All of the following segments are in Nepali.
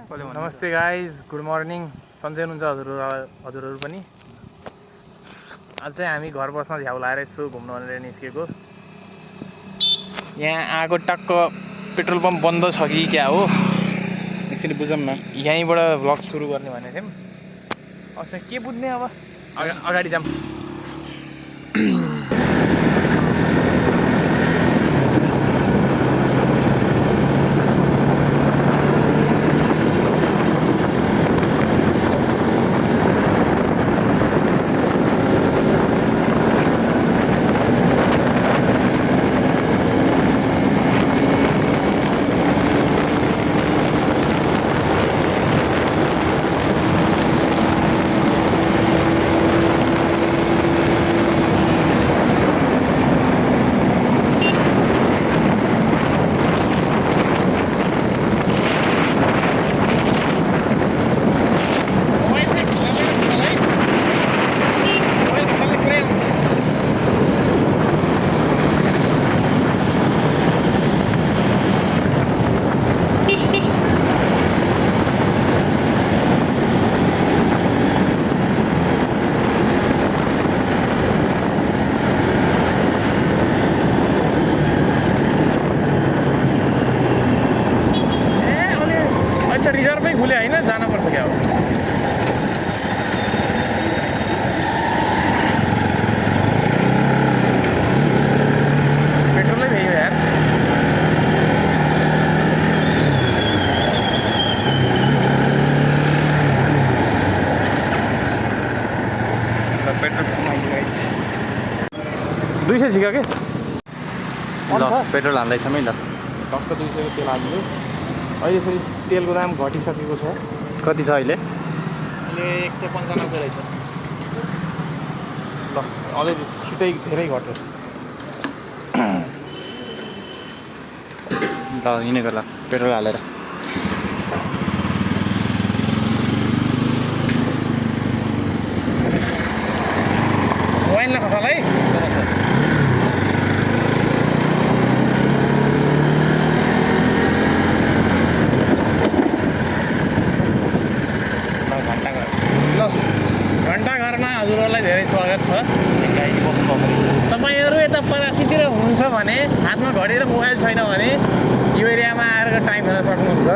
नमस्ते गाइज, गुड मर्निङ। सन्चै हुनुहुन्छ हजुरहरू पनि। आज चाहिँ हामी घर बस्न झ्याउ लाएर यसो घुम्नु भनेर निस्केको। यहाँ आएको टक्क पेट्रोल पम्प बन्द छ कि क्या हो, एकचोटि बुझौँ न। यहीँबाट भ्लग सुरु गर्ने भनेको थियौँ। अच्छा के बुझ्ने, अब अगाडि जाऊँ। रिजर्भै खुले होइन, जानुपर्छ क्या हो। पेट्रोलै भयो यार। पेट्रोल 200 छिका के ल पेट्रोल हाल्दैछौँ है। ल टक्क 200 को तेल हाल्नु। अहिले फेरि तेलको दाम घटिसकेको छ। कति छ अहिले? अहिले 195 रहेछ। ल अझै छिटै धेरै घट्योस्। ल हिँडेको ल पेट्रोल हालेर। वाइन ल खसाल है। घन्टाघरमा हजुरहरूलाई धेरै स्वागत छ। तपाईँहरू यता परासीतिर हुनुहुन्छ भने, हातमा घडी र मोबाइल छैन भने यो एरियामा आएर टाइम हेर्न सक्नुहुन्छ।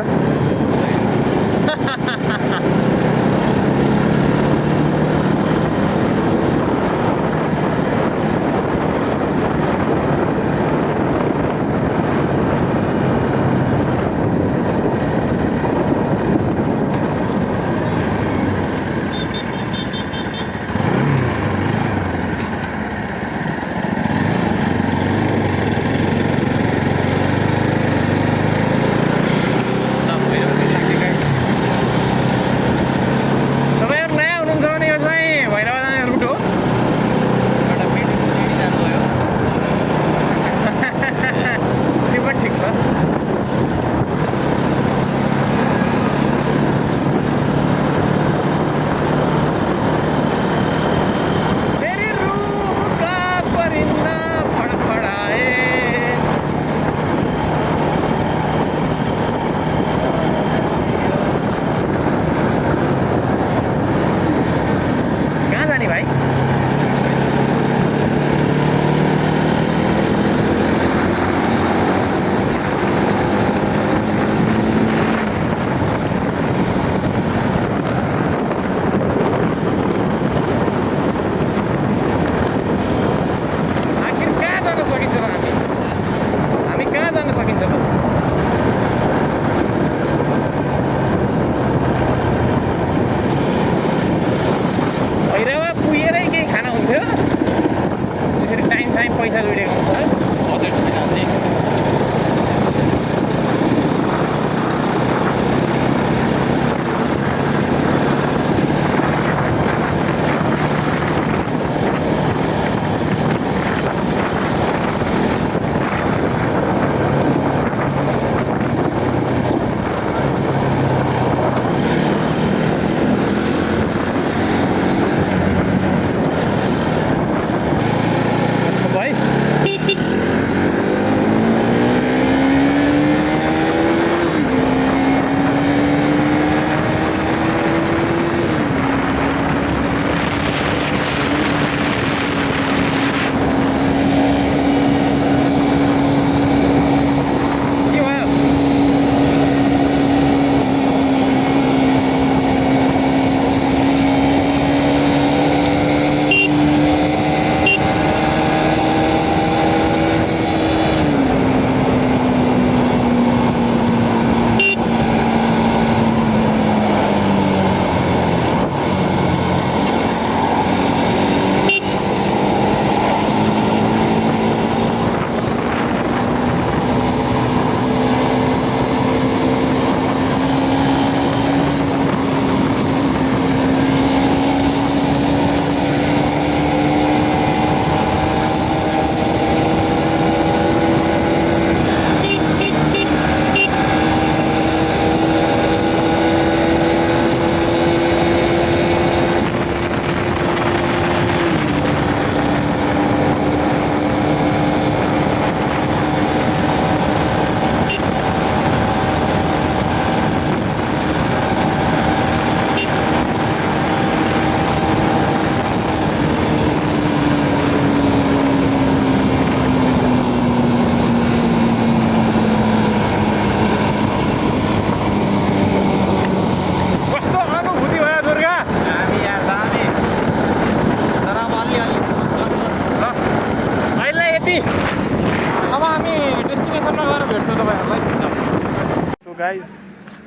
गाइज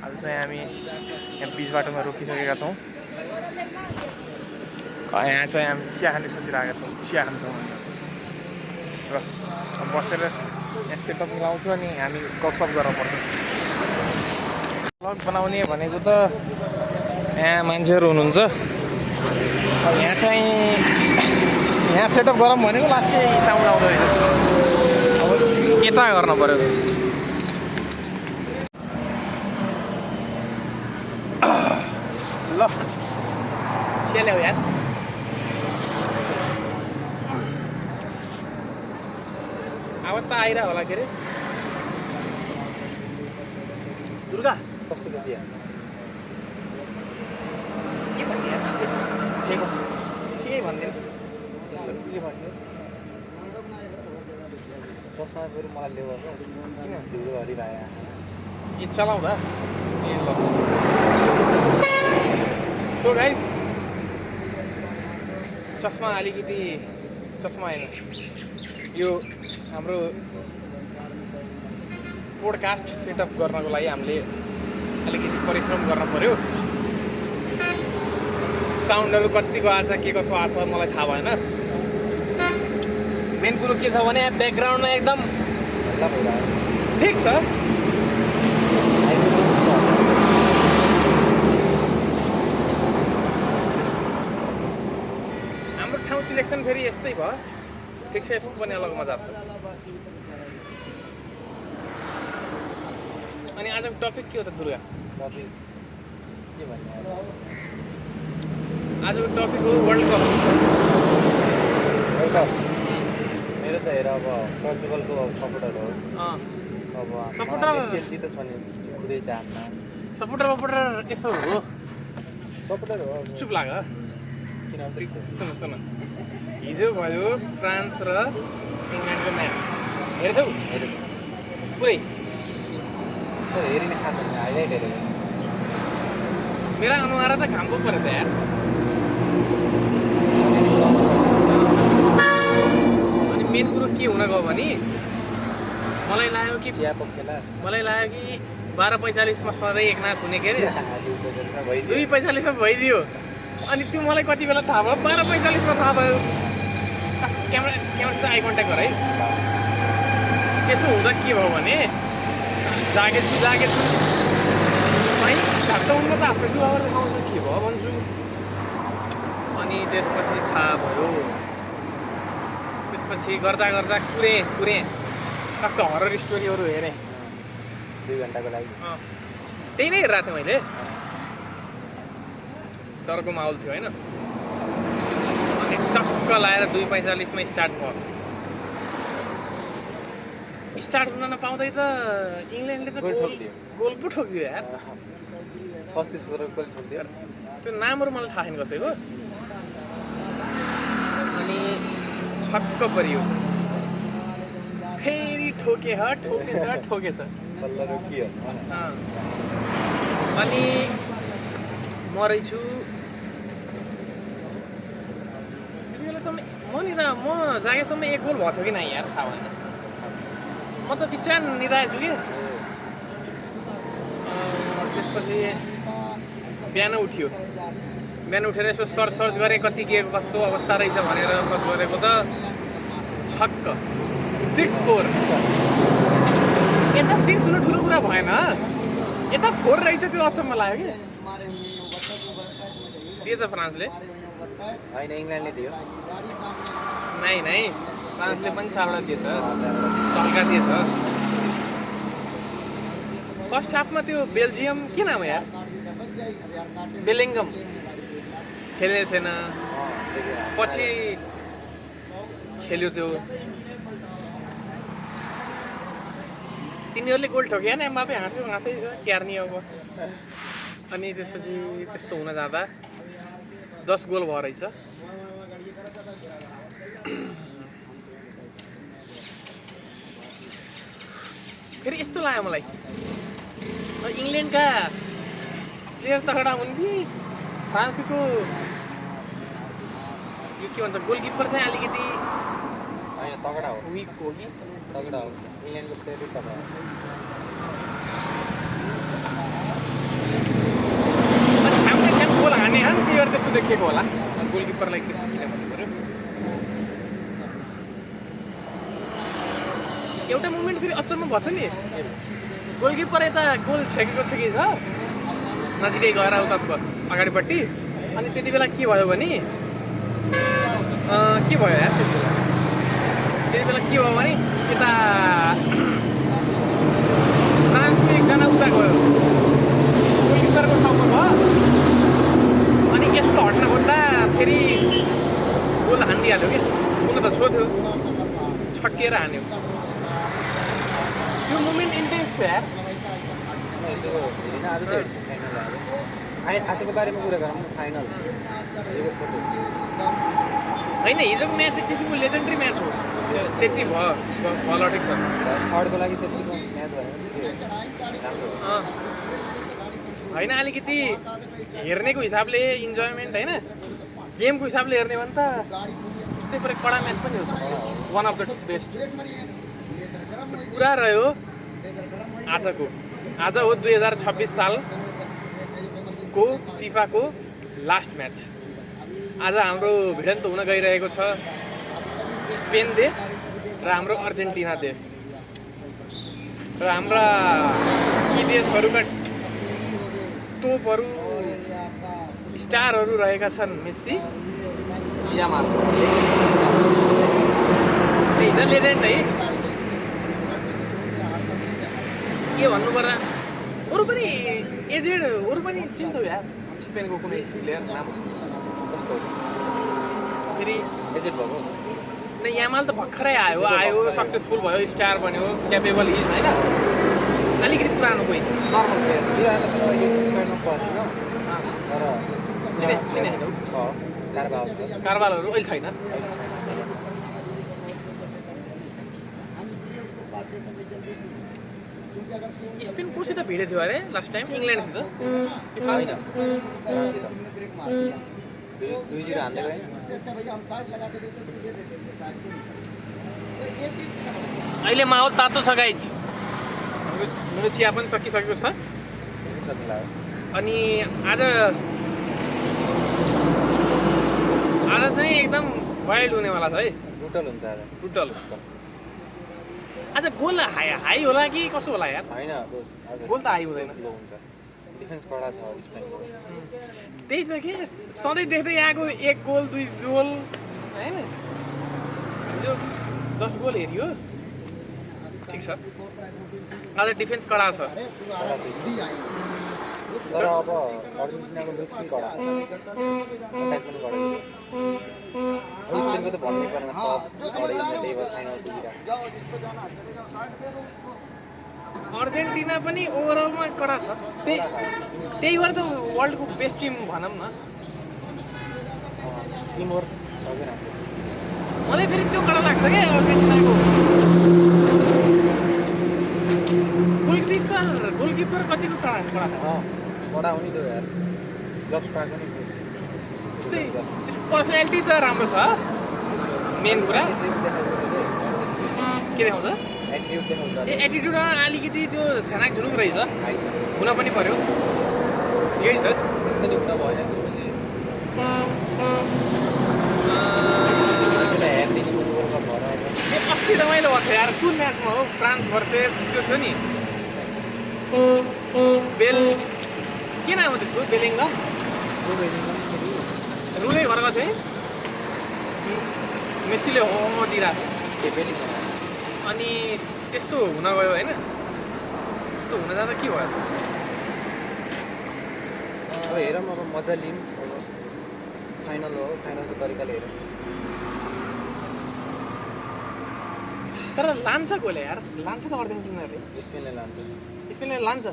आज चाहिँ हामी यहाँ बिच बाटोमा रोकिसकेका छौँ। यहाँ चाहिँ हामी चिया खाने सोचिरहेका छौँ, चिया खान्छौँ र बसेर यहाँ सेटअप मिलाउँछु अनि हामी गफसफ गर्न पर्छ। भ्लग बनाउने भनेको त यहाँ मान्छेहरू हुनुहुन्छ, यहाँ चाहिँ यहाँ सेटअप गरौँ भनेको लास्टै साउन्ड आउँदो रहेछ। अब यता गर्न पऱ्यो। ल चिया ल्याऊ यार। अब त आइरह होला के अरे। दुर्गा कस्तो छ चिया? के भन्ने यार? के कस्तो? के भन्दियो? के भन्यो? चस्मा फेरि मलाई ल्याऊ अब। किन? धुलोहरि भाइ ये चलाउँदा ए ल। सो गाइस चस्मा अलिकति चस्मा होइन, यो हाम्रो पोडकास्ट सेटअप गर्नको लागि हामीले अलिकति परिश्रम गर्न पर्यो। साउन्डहरू कतिको आछ के कसो आछ मलाई थाहा भएन। मेन कुरो के छ भने ब्याकग्राउन्डमा एकदम ठिक छ। हाम्रो ठाउँ सिलेक्सन फेरि यस्तै भयो, ठिक छ। यसको पनि अलग मजा छ। अनि आजको टपिक के हो त दुर्गा? के भन्ने? आजको टपिक हो वर्ल्ड कप। मेरो त हेर अब पोर्चुगलको सपोर्टर हो। अब सपोर्टर मेसी जितोस् भन्ने खुदै चाहन्न। सपोर्टर यसो हो, सपोर्टर हो। चुप लाग। किन सुन सुन, हिजो भयो फ्रान्स र इङ्ल्यान्डको म्याच हेर्छौ? पुरै हेरिने खाँदैन, हाइलाइट हेरेको। मेरा अनुहार त घाम पो पऱ्यो त यार। अनि मेन कुरो के हुन गयो भने मलाई लाग्यो कि 12:45मा सधैँ एकनाथ हुने के अरे 2:45मा भइदियो। अनि त्यो मलाई कति बेला थाहा भयो? 12:45मा थाहा भयो। क्यामेरा आई कन्ट्याक्ट गर है। त्यसो हुँदा के भयो भने जागेछु है, घाट उनमा त आफ्नो दुवाबाट देखाउँछ के भयो भन्छु। अनि त्यसपछि थाहा भयो। त्यसपछि गर्दा कुरेँ टक्क हरर स्टोरीहरू हेरेँ 2 घन्टाको लागि। त्यही नै हेरिरहेको थिएँ मैले। डरको माहौल थियो होइन। अनि टक्क लाएर 2:45मा स्टार्ट भयो। स्टार्ट हुन नपाउँदै त इङ्ल्यान्डले त गोल पो ठोकिदियो यार। फर्स्ट स्कोर गोल ठोकिदियो। त्यो नामहरू मलाई थाहा छैन कसैको। अनि छक्क परियो। फेरि ठोकेछ। बल्ल रोकियो। अनि म रहेछु त्यति बेलासम्म म जागेसम्म 1 गोल भएको थियो कि नाही यार, थाहा भएन। म त बिचान निदाएछु कि। त्यसपछि बिहान उठेर यसो सर्च गरेँ कति के कस्तो अवस्था रहेछ भनेर सर्च गरेको त छक्क 6-4। यता 6 हुनु ठुलो कुरा भएन, यता 4 रहेछ त्यो अचम्म लाग्यो कि। दिएछ फ्रान्सले? होइन, इङ्ल्यान्डले दियो। नै फ्रान्सले पनि 4वटा दिएछ, हल्का दिएछ। फर्स्ट हाफमा त्यो बेल्जियम के नाम हो यार, बेलिङ्गम खेल्ने थिएन, पछि खेल्यो त्यो। तिनीहरूले गोल ठोक्यो नि, एम्बापे हाँसै छ क्यार्नी अब। अनि त्यसपछि त्यस्तो हुन जाँदा 10 गोल भयो रहेछ। फेरि यस्तो लाग्यो मलाई, इङ्ल्यान्डका प्लेयर तगडा हुन् कि फ्रान्सको यो के भन्छ गोलकिपर चाहिँ अलिकति होइन तगडा हो, विक हो कि तगडा हो। इङ्ल्यान्डको प्लेयर तगडा हो। दुखेको होला गोलकिपरलाई त्यस्तो किन भन्नु पऱ्यो एउटा मोमेन्ट फेरि अचम्म भयो नि गोलकिपर यता गोल छेकेको छ कि छ नजिकै गएर उता अगाडिपट्टि अनि त्यति बेला के भयो भने के भयो यार त्यति बेला के भयो भने यता फ्रान्सको एकजना उता गयो गोलकिपरको ठाउँमा भयो अनि यस्तो हट्न खोज्दा फेरि गोल हानिदिइहाल्यो कि छुन त छोथ्यो छट्किएर हान्यो त्यो मोमेन्ट इन्टेन्स थियो यार आजको बारेमा कुरा गरौँ फाइनल होइन हिजोको म्याच एक किसिमको लेजेन्डरी म्याच हो त्यति भयो लटेको छ थर्डको लागि त्यतिको म्याच भयो होइन अलिकति हेर्नेको हिसाबले इन्जोयमेन्ट होइन गेमको हिसाबले हेर्ने भने त त्यस्तै परे कडा म्याच पनि हो वान अफ द बेस्ट कुरा रह्यो आजको आज हो 2026 सालको फिफाको लास्ट म्याच आज हाम्रो भिडन्त हुन गइरहेको छ स्पेन देश र हाम्रो अर्जेन्टिना देश र हाम्रा यी देशहरूका तोपहरू स्टारहरू रहेका छन् मेस्सी यामाल हिजो लेजेन्ड है के भन्नु पर्दा अरू पनि एजेड अरू पनि चिन्छौ यार स्पेनको कुनै प्लेयर नाम कस्तो फेरि एजेड भएको नै यामाल त भर्खरै आयो सक्सेसफुल भयो स्टार बन्यो क्यापेबल हिज होइन अलिकति पुरानो कोही नर्मल प्लेयर यो आएर तर अहिले स्क्वाडमा पर्दैन तर चिने छ कारबालहरू अहिले छैन स्पेन कोसित भिडेको थियो अरे लास्ट टाइम इङ्ल्यान्डसित होइन 2-0 हानेको होइन अहिले माहौल तातो छ गाइज मेरो चिया पनि सकिसकेको छ अनि आज चाहिँ एकदम वाइल्ड हुनेवाला छ है ब्रुटल हुन्छ आज ब्रुटल आज गोल हाई होला कि कसो होला यार होइन गोल त हाई हुँदैन लो हुन्छ डिफेन्स कडा छ स्पेनको त्यही त के सधैँ देख्दै आएको 1 गोल 2 गोल होइन हिजो 10 गोल हेरियो ठिक छ आज डिफेन्स कडा छ तर अब अर्जेन्टिनाको ग्रुप पनि कडा अट्याक पनि कडा स्पेनको त भन्नै परेन सब फाइनल अर्जेन्टिना पनि ओभरअलमा कडा छ त्यही भएर त वर्ल्डको बेस्ट टिम भनौँ न टिम वर्क छ कि राम्रो मलाई फेरि त्यो कडा लाग्छ क्या अर्जेन्टिनाको गोलकिपर कतिको कडा कडा हुने त्यो यार ग्लब्स पाएको नि त्यस्तै त्यसको पर्सनालिटी त राम्रो छ मेन कुरा के देखाउँछ एटिट्युडमा अलिकति त्यो झनाक झुनुक रहेछ हुन पनि पर्यो यही छ त्यस्तो नि हुन भएन अस्ति रमाइलो भएको थियो यार कुन म्याचमा हो फ्रान्स भर्सेस त्यो थियो नि बेल के नाम हो त्यसको बेलिङगम रुलै गरेको थियो मेस्सीले हो दिइरहेको अनि त्यस्तो हुन गयो होइन त्यस्तो हुन जाँदा के भयो अब हेरौँ अब मजा लिउँ फाइनल हो फाइनलको तरिकाले हेरौँ तर लान्छ कसले यार लान्छ त अर्जेन्टिनाले स्पेनले लान्छ स्पेनले लान्छ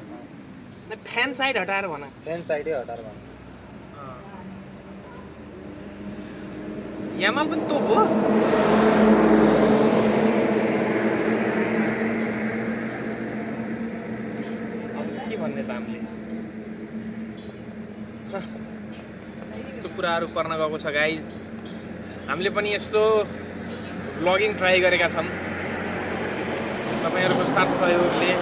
फ्यान साइड हटाएर भन फ्यान साइडै हटाएर भन्छ यामाल पनि तोप हो अब के भन्ने त हामीले यस्तो कुराहरू पर्न गएको छ गाइज हामीले पनि यस्तो भ्लगिङ ट्राई गरेका छौँ तपाईँहरूको साथ सहयोगले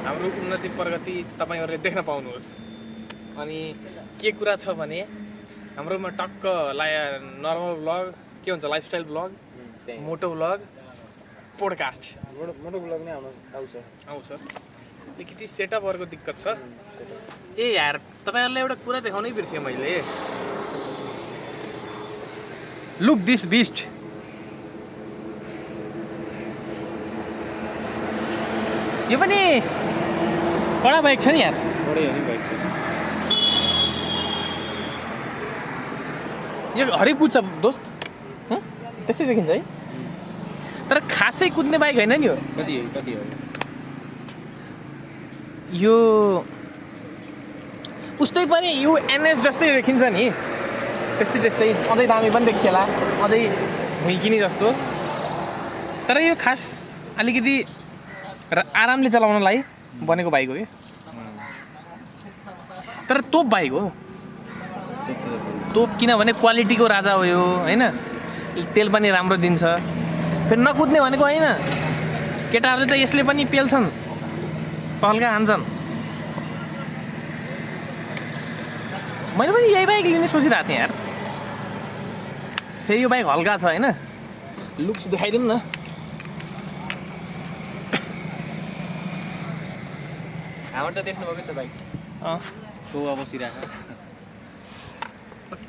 हाम्रो उन्नति प्रगति तपाईँहरूले देख्न पाउनुहोस् अनि के कुरा छ भने हाम्रोमा टक्क नर्मल ब्लग के भन्छ लाइफस्टाइल ब्लग मोटो ब्लग पोडकास्ट मोटो ब्लग नै आउँछ अलिकति सेटअपहरूको दिक्कत छ ए यार तपाईँहरूलाई एउटा कुरा देखाउनै बिर्सेँ मैले लुक दिस बिस्ट यो पनि कडा बाइक छ नि यार बढी हो नि बाइक यो हरि पुग्छ दोस्त त्यस्तै देखिन्छ है तर खासै कुद्ने बाइक होइन नि हो कति हो यो उस्तै पनि यो एनएस जस्तै देखिन्छ नि त्यस्तै अझै दामी पनि देखिएला अझै भुइँकिने जस्तो तर यो खास अलिकति आरामले चलाउनलाई बनेको बाइक हो कि तर तोप बाइक हो तोप किनभने क्वालिटीको राजा हो यो होइन तेल पनि राम्रो दिन्छ फेरि नकुद्ने भनेको होइन केटाहरूले त यसले पनि पेल्छन् तल्का हान्छन् मैले पनि यही बाइक लिने सोचिरहेको थिएँ यार फेरि यो बाइक हल्का छ होइन लुक्स देखाइदिउँ न हाम्रो त देख्नुभएको छ बाइक तो अब बसिरहेको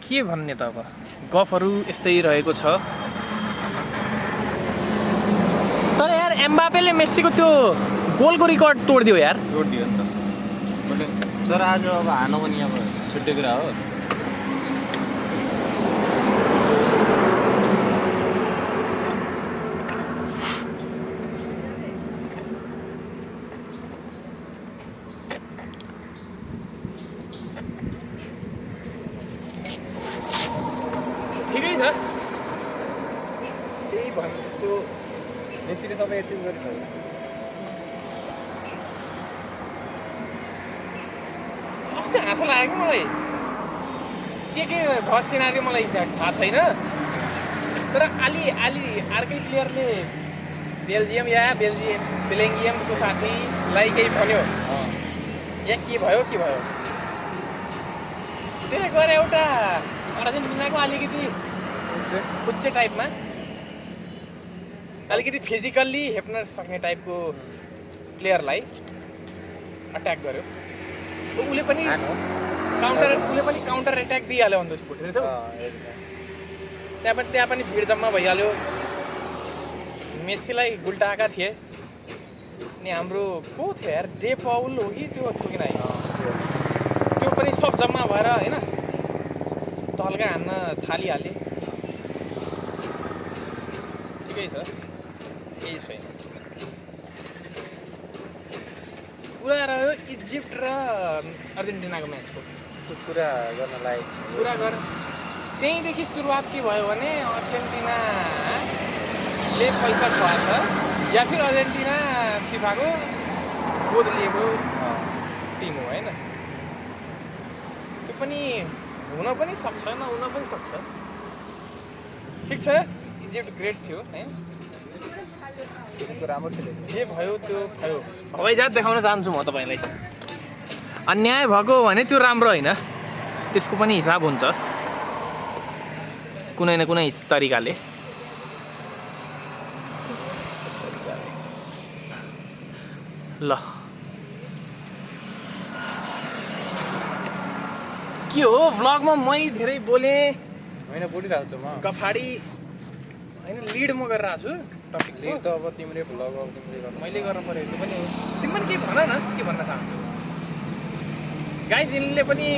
के भन्ने त अब गफहरू यस्तै रहेको छ तर यार एम्बापेले मेस्सीको त्यो गोलको रिकर्ड तोडिदियो यार जोडिदियो नि त तर आज अब हानु पनि अब छुट्टै कुरा हो ठिकै छ त्यही भने जस्तो मेसीले सबै एचिभ गरिसक्यो अस्ति हाँसो लाग्यो मलाई के भयो सिनारी मलाई थाहा छैन तर अलि अर्कै प्लेयरले बेल्जियमको साथीलाई केही भन्यो या के भयो त्यसले गएर एउटा अर्जेन्टिनाको अलिकति उच्च टाइपमा अलिकति फिजिकल्ली हेप्न सक्ने टाइपको प्लेयरलाई अट्याक गर्यो उसले पनि काउन्टर एट्याक दिइहाल्यो अन्त फुटेर त्यहाँ पनि भिड जम्मा भइहाल्यो मेस्सीलाई गुल्टाएका थिए अनि हाम्रो को थियो यार डे पाउल हो कि त्यो थियो कि नै त्यो पनि सब जम्मा भएर होइन तल्का हान्न थालिहाले ठिकै छ केही छैन कुरा रह्यो इजिप्ट र अर्जेन्टिनाको म्याचको त्यो कुरा गर्नलाई कुरा गर त्यहीँदेखि सुरुवात के भयो भने अर्जेन्टिनाले पैसा खुवाएको छ या फिर अर्जेन्टिना फिफाको गोद लिएको टिम हो होइन त्यो पनि हुन पनि सक्छ नहुन पनि सक्छ ठिक छ इजिप्ट ग्रेट थियो है राम्रो खेल्यो जे भयो त्यो भयो हवाईजहाज देखाउन चाहन्छु म तपाईँलाई अन्याय भएको भने त्यो राम्रो होइन त्यसको पनि हिसाब हुन्छ कुनै न कुनै तरिकाले ल के हो भ्लगमा मै धेरै बोलेँ होइन बोलिरहेको छु म गफाडी होइन लिड म गरिरहेको छु टपिक लिड त अब तिमीले भ्लग अब तिमीले गर्नु मैले गर्नु पऱ्यो त्यो पनि हो तिमी पनि केही भन न के भन्न चाहन्छु गाइस यिनले पनि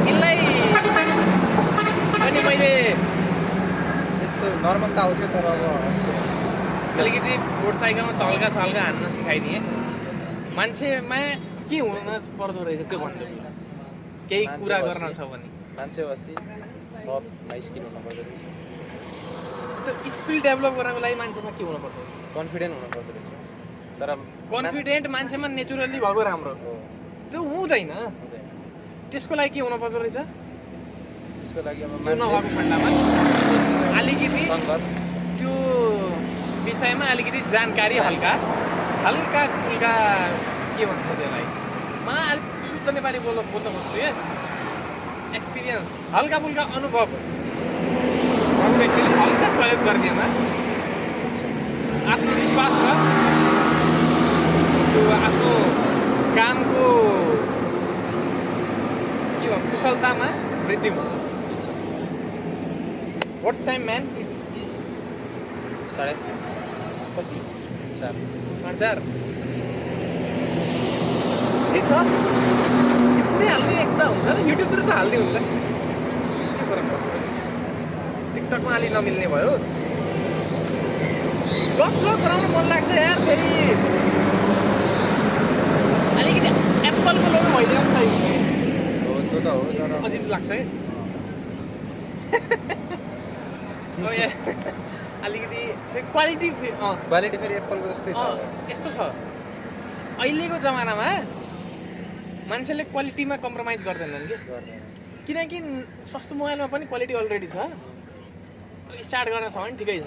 यिनलाई पनि मैले यस्तो नर्मल त आउँथ्यो तर अब अलिकति मोटरसाइकलमा तल्का सल्का हान्न सिकाइदिएँ मान्छेमा के हुन पर्दो रहेछ त्यो भन्नु केही कुरा गर्न छ भने मान्छे बसी सबमा स्किल हुनुपर्दो रहेछ त्यो स्किल डेभलप गर्नको लागि मान्छेमा के हुनु पर्दो कन्फिडेन्ट हुनुपर्दो रहेछ तर कन्फिडेन्ट मान्छेमा नेचुरली भएको राम्रो हो त्यो हुँदैन त्यसको लागि के हुनु पर्दो रहेछ त्यसको लागि अब नभएको खण्डमा अलिकति सङ्गत त्यो विषयमा अलिकति जानकारी हल्का फुल्का के भन्छ त्यसलाई म अलिक शुद्ध नेपाली बोल्न खोज्छु या एक्सपिरियन्स हल्का फुल्का अनुभव अरू व्यक्तिले हल्का सहयोग गरिदिएमा आत्मविश्वास छ त्यो आफ्नो कामको के भन्छ कुशलतामा वृद्धि हुन्छ व्हाट्स टाइम म्यान इट्स 4:30 कति 4 के छ पुरै हाल्ने एकता हुन्छ नि युट्युबतिर त हाल्दै हुन्छ के फरक पर्छ टिकटकमा अलि नमिल्ने भयो ब्लग गराउनु मन लाग्छ यार फेरि अलिकति एप्पलको लोगो भइदियो पनि सही हुन्छ हो त हो तर अजिब लाग्छ है अलिकति क्वालिटी क्वालिटी फेरि एप्पलको जस्तै छ यस्तो छ अहिलेको जमानामा मान्छेले क्वालिटीमा कम्प्रोमाइज गर्दैनन् कि किनकि सस्तो मोबाइलमा पनि क्वालिटी अलरेडी छ स्टार्ट गर्न छ भने ठिकै छ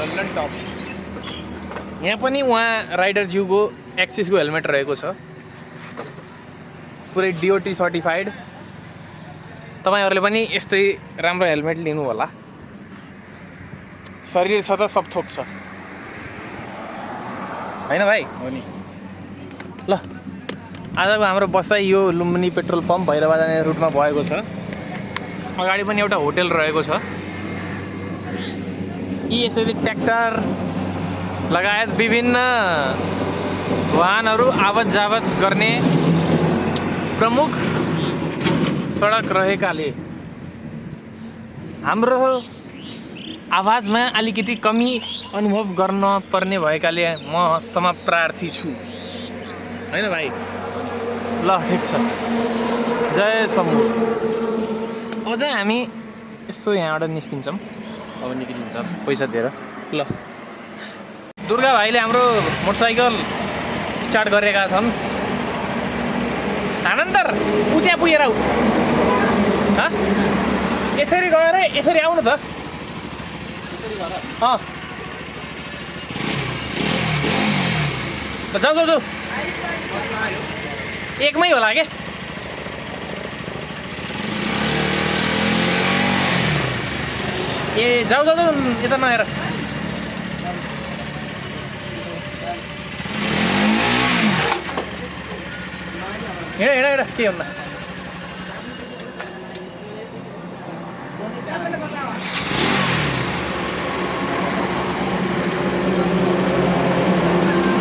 लन्डन टप यहाँ पनि उहाँ राइडर ज्यूको एक्सिसको हेलमेट रहेको छ पुरै डिओटी सर्टिफाइड तपाईँहरूले पनि यस्तै राम्रो हेलमेट लिनु होला शरीर छ त सब थोक छ होइन भाइ हो नि ल आजको हाम्रो बसाइ यो लुम्बिनी पेट्रोल पम्प भैरवा जाने रुटमा भएको छ अगाडि पनि एउटा होटेल रहेको छ यी यसरी ट्र्याक्टर लगायत विभिन्न वाहनहरू आवत जावत गर्ने प्रमुख सडक रहेकाले हाम्रो आवाजमा अलिकति कमी अनुभव गर्न पर्ने भएकाले म क्षमा प्रार्थी छु होइन भाइ ल ठिक छ जय शम्भु अझ हामी यसो यहाँबाट निस्किन्छौँ अब निक्लिन्छ पैसा दिएर ल दुर्गा भाइले हाम्रो मोटरसाइकल स्टार्ट गरेका छन् आनन्दर उ त्यहाँ पुगेर आऊ यसरी गएर यसरी आउनु त जाऊ जाऊ जाऊ एकमै होला के ए जाऊ जाऊ जाऊ यता नहेर हिँड हिँड हिँड के भन्दा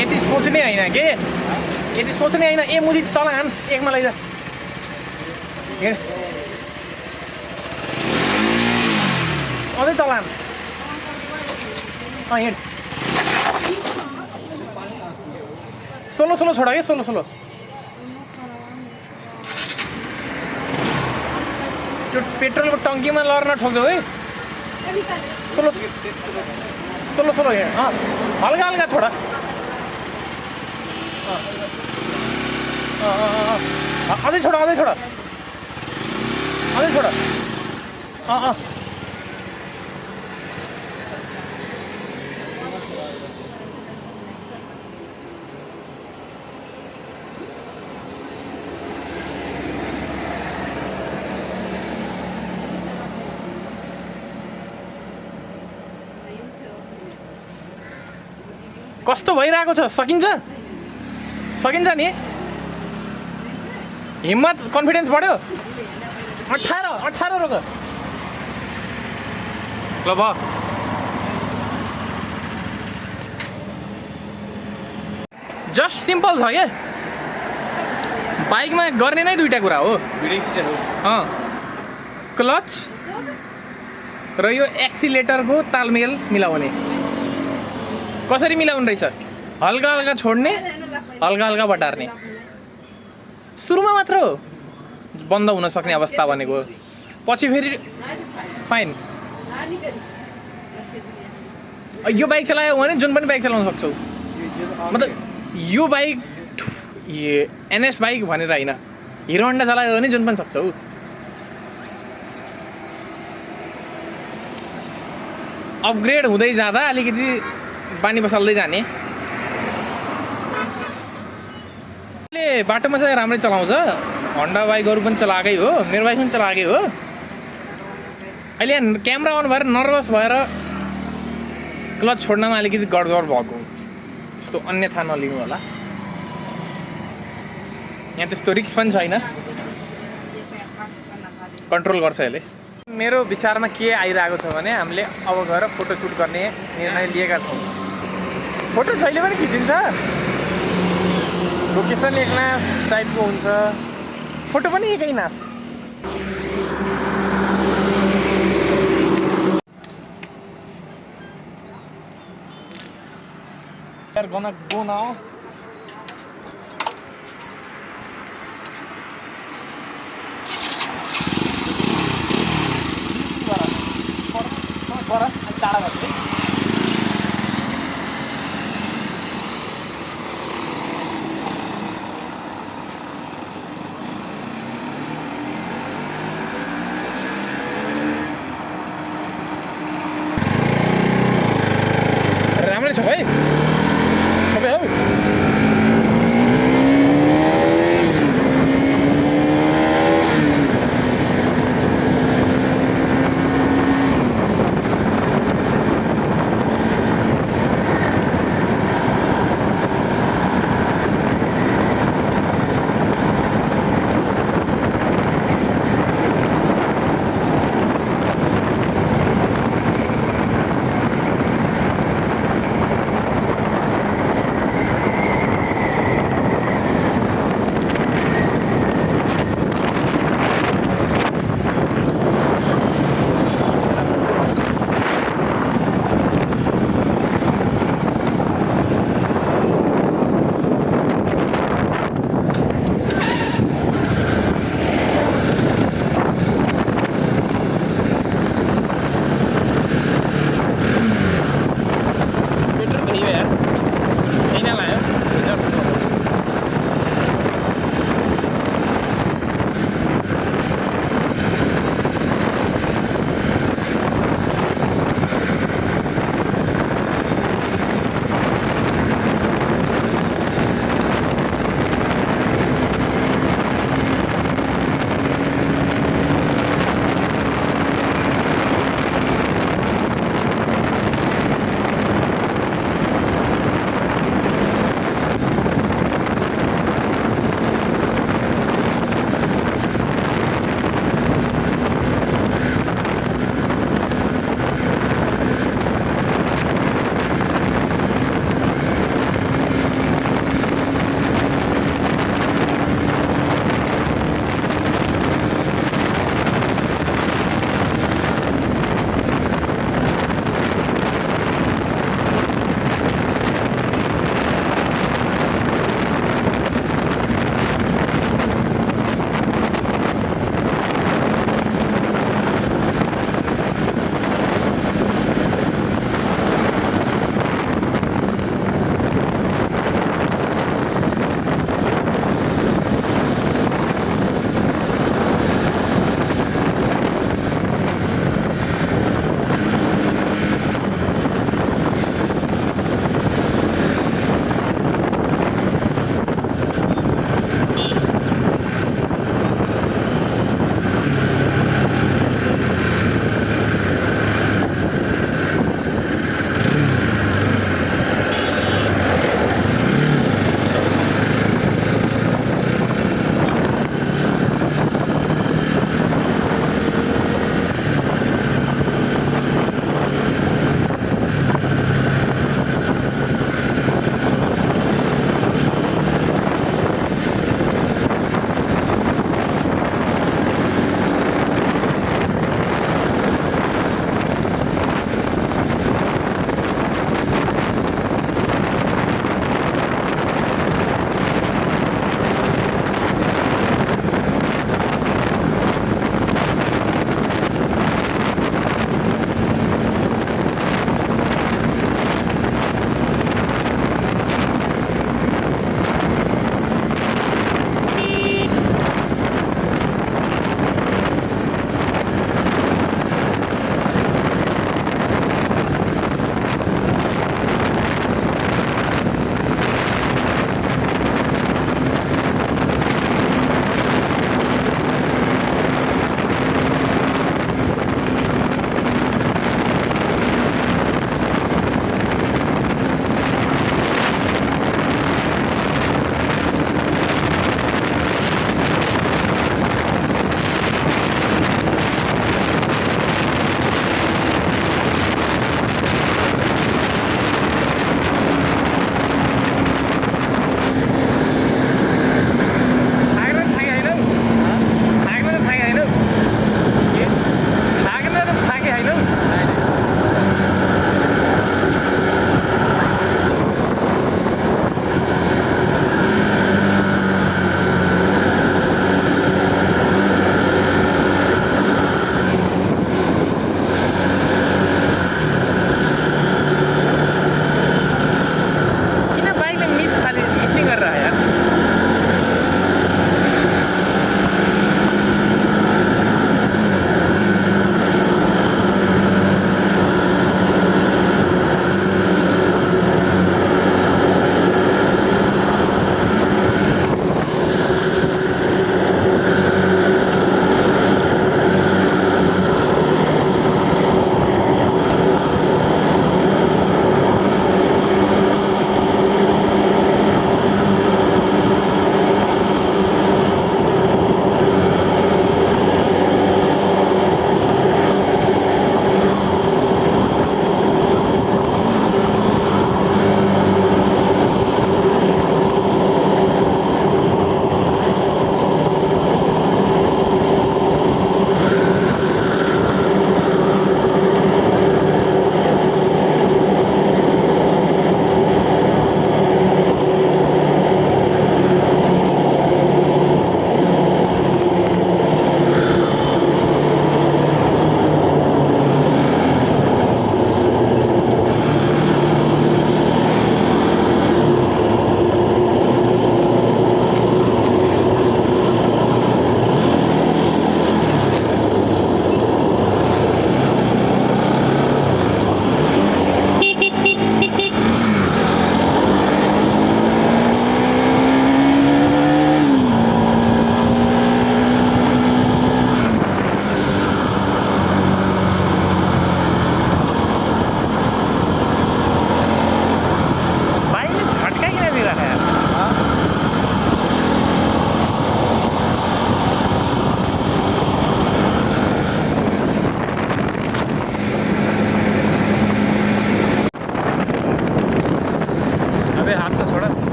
यति सोच्ने होइन के यति सोच्ने होइन ए मुजी तल हान एकमा लैजा हिँड अझै तल हान हिँड सोलो सोलो छोड के सोलो सोलो त्यो पेट्रोलको टङ्कीमा लड्न ठोक्दो है सोलो सोलो सोलो हिँड हल्का हल्का छोड अझै छोड अझै छोड अझै छोड कस्तो भइरहेको छ सकिन्छ सकिन्छ नि हिम्मत कन्फिडेन्स बढ्यो 18 रोक ल भयो जस्ट सिम्पल छ क्या बाइकमा गर्ने नै दुईवटा कुरा हो क्लच र यो एक्सिलेटरको तालमेल मिलाउने कसरी मिलाउनु रहेछ हल्का हल्का छोड्ने हल्का हल्का बटार्ने सुरुमा मात्र हो बन्द हुन सक्ने अवस्था भनेको पछि फेरि फाइन यो बाइक चलायो भने जुन पनि बाइक चलाउन सक्छौ मतलब यो बाइक एनएस बाइक भनेर होइन हिरो होन्डा चलायो भने जुन पनि सक्छौ अपग्रेड हुँदै जाँदा अलिकति बानी बसाल्दै जाने। बाटोमा चाहिँ राम्रै चलाउँछ, होन्डा बाइकहरू पनि चलाएकै हो, मेरो बाइक पनि चलाएकै हो। अहिले क्यामेरा अन भएर नर्भस भएर क्लच छोड्नमा अलिकति गडबड भएको, त्यस्तो अन्यथा नलिनु होला। यहाँ त्यस्तो रिक्स पनि छैन, कन्ट्रोल गर्छ यसले। मेरो विचारमा के आइरहेको छ भने हामीले अब गएर फोटोसुट गर्ने निर्णय लिएका छौँ। फोटो जहिले पनि खिचिन्छ, लोकेसन एक नास टाइपको हुन्छ, फोटो पनि एकै नास। Gonna go now. राम्रै छ भाइ सबै हौ।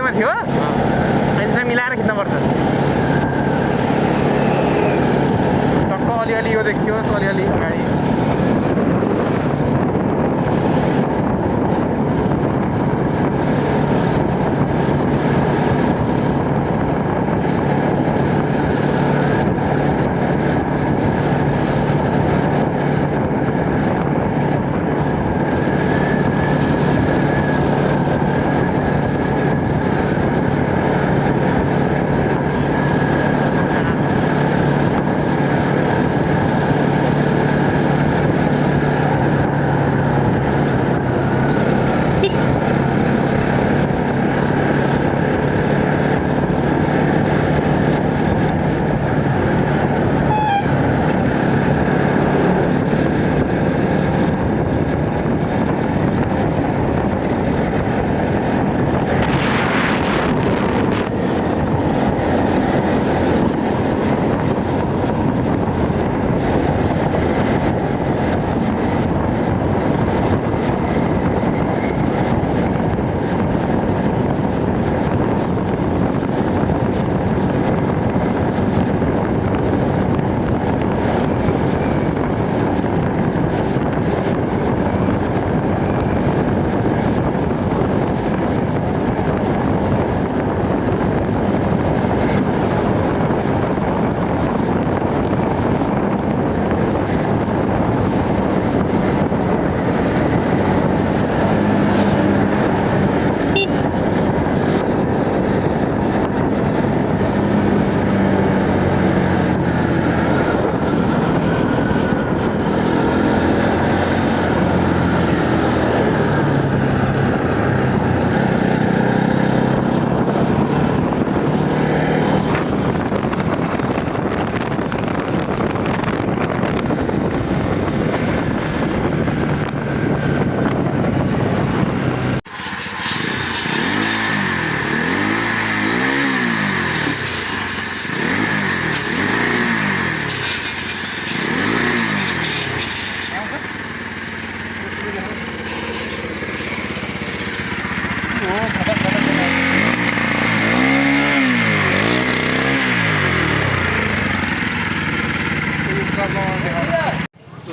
गियरमा थियो अहिले चाहिँ मिलाएर खिच्नुपर्छ टक्क अलिअलि यो देखियोस् अलिअलि अगाडि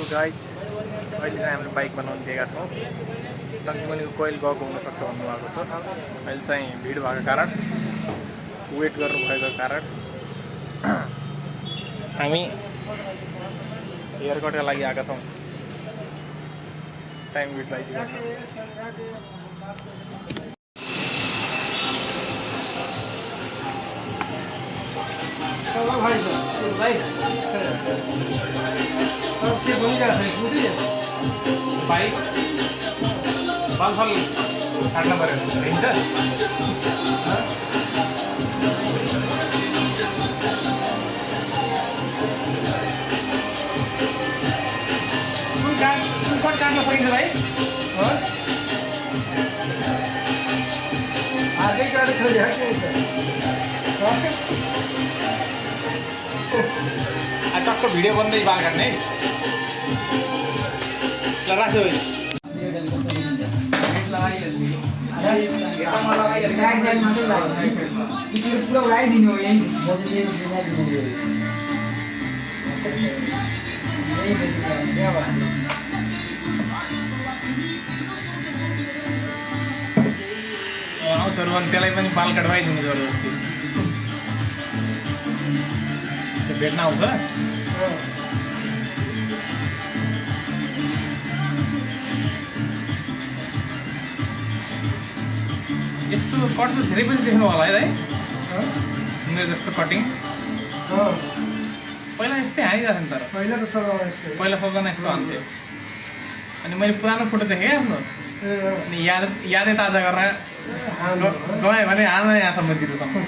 गाइज अहिले चाहिँ हाम्रो बाइक बनाउनु दिएका छौँ टङ्कीमुनिको कोइल गएको हुनसक्छ भन्नुभएको छ अहिले चाहिँ भिड भएको कारण वेट गर्नुभएको कारण हामी हेयर कटका लागि आएका छौँ टाइम युटिलाइज गर्न बाइक फलफल काट्न पऱ्यो हिँड्छ कट काट्न सकिन्छ भाइ आजै काटेको छ टक्क भिडियो बन्दै बाल काट्ने ल राख्यो पुरा उडाइदिनु हो यही आउँछहरू अनि त्यसलाई पनि बाल कटवाइदिनु जबरजस्ती भेट्न आउँछ यस्तो कट त धेरै पनि देख्नु होला है सुन्दर जस्तो कटिङ पहिला यस्तै हानिरहेको नि तर पहिला सबजना यस्तो हान्थ्यो अनि मैले पुरानो फोटो देखेँ आफ्नो अनि यादै ताजा गरेर गएँ भने हाल्न यहाँसम्म जिरोसम्म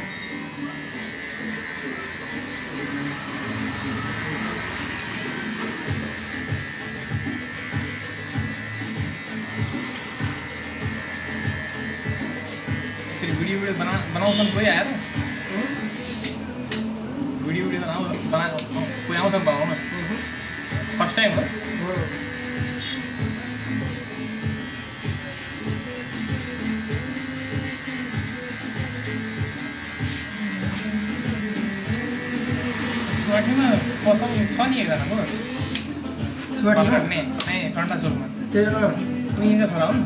वीडियो बनाउँछन् कोही आएर वीडियो कोही आउँछन् बनाउन फर्स्ट टाइम हो सुवाटीमा पसल छ नि एकजनाको सुवाटीमा? काट्ने ए सन्डा चोकमा त्यो उनीका छोरा हुन्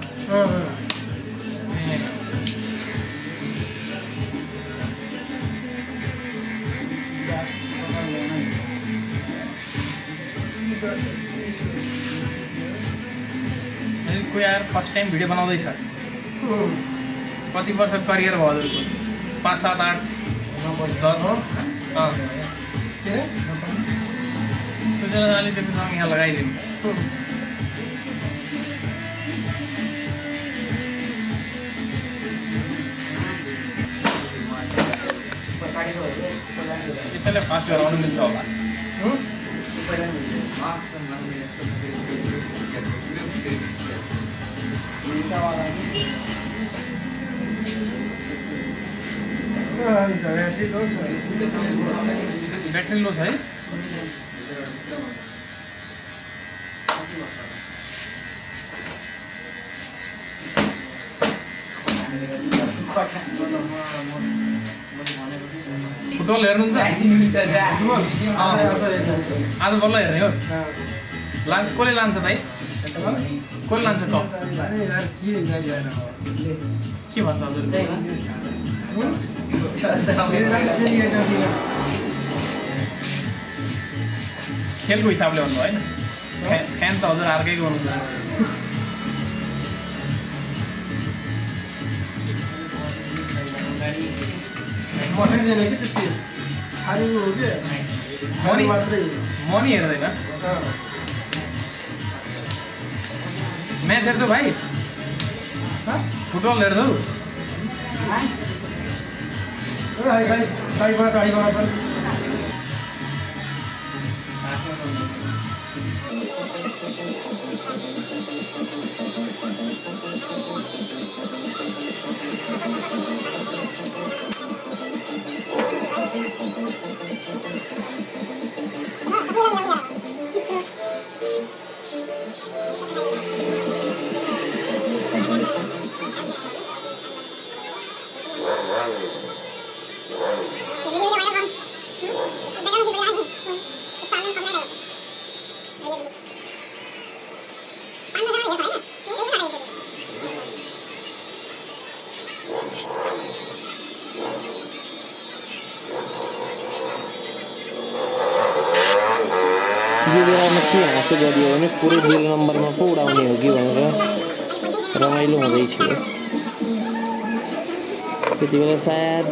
ए को यार फर्स्ट टाइम भिडियो बनाउँदैछ कति वर्ष करियर भयो हजुरको 5 7 8 10 सोचेर अलिकतिसँग यहाँ लगाइदिनु त्यसैले फास्ट गराउनु मिल्छ होला ब्याट्री लो छ है फुटबल हेर्नुहुन्छ आज बल्ल हेर्ने हो कसले लान्छ दाइ कसले लान्छ कप के भन्छ हजुर खेलको हिसाबले भन्नु होइन फ्यान त हजुर अर्कैको हुनुहुन्छ मनी हेर्दैन म्याच हेर्छौ भाइ फुटबल हेर्छौ यो बेलामा के हाँसो गरियो भने पुरै बिल नम्बरमा पो उडाउने हो कि भनेर रमाइलो हुँदैछ त्यति बेला सायद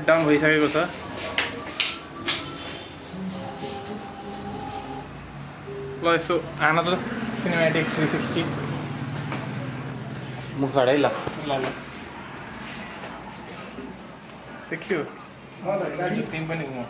डाउन भइसकेको छ। ल यसो आन त सिनेमेटिक 360 मुखबाट है ल ल ल देखियो तिमी पनि घुम